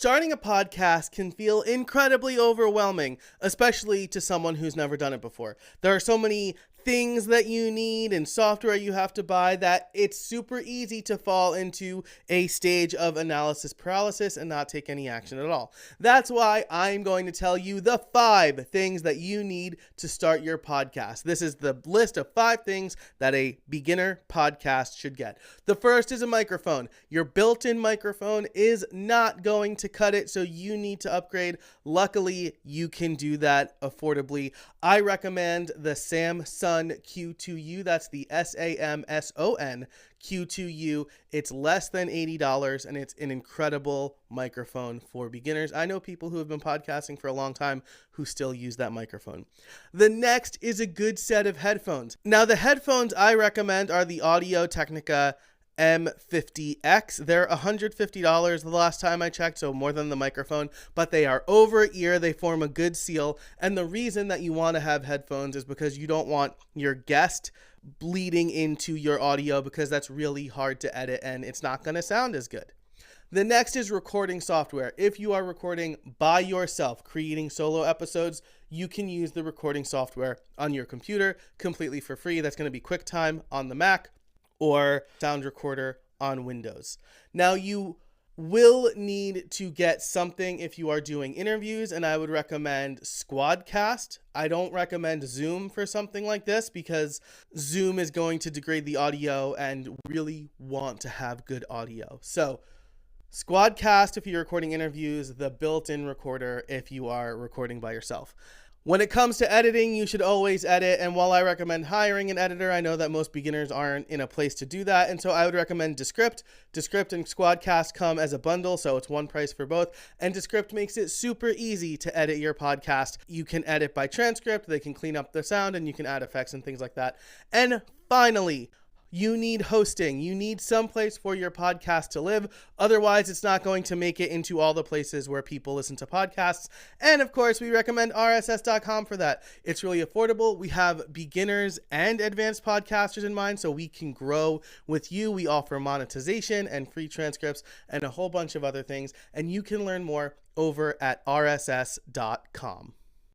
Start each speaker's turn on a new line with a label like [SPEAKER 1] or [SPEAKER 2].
[SPEAKER 1] Starting a podcast can feel incredibly overwhelming, especially to someone who's never done it before. There are so many things that you need and software you have to buy that it's super easy to fall into a stage of analysis paralysis and not take any action at all. That's why I'm going to tell you the 5 things that you need to start your podcast. This is the list of 5 things that a beginner podcast should get. The first is a microphone. Your built-in microphone is not going to cut it, so you need to upgrade. Luckily, you can do that affordably. I recommend the Samson Q2U. That's the Samson Q2U. It's less than $80 and it's an incredible microphone for beginners. I know people who have been podcasting for a long time who still use that microphone. The next is a good set of headphones. Now, the headphones I recommend are the Audio-Technica M50X. They're $150 the last time I checked, so more than the microphone, but they are over ear. They form a good seal. And the reason that you want to have headphones is because you don't want your guest bleeding into your audio, because that's really hard to edit and it's not going to sound as good. The next is recording software. If you are recording by yourself, creating solo episodes, you can use the recording software on your computer completely for free. That's going to be QuickTime on the Mac or Sound Recorder on Windows. Now, you will need to get something if you are doing interviews, and I would recommend Squadcast. I don't recommend Zoom for something like this because Zoom is going to degrade the audio and really want to have good audio. So Squadcast if you're recording interviews, the built-in recorder if you are recording by yourself. When it comes to editing, you should always edit, and while I recommend hiring an editor, I know that most beginners aren't in a place to do that, and so I would recommend Descript. Descript and Squadcast come as a bundle, so it's one price for both, and Descript makes it super easy to edit your podcast. You can edit by transcript, they can clean up the sound, and you can add effects and things like that. And finally, you need hosting. You need some place for your podcast to live. Otherwise, it's not going to make it into all the places where people listen to podcasts. And of course, we recommend RSS.com for that. It's really affordable. We have beginners and advanced podcasters in mind, so we can grow with you. We offer monetization and free transcripts and a whole bunch of other things. And you can learn more over at RSS.com.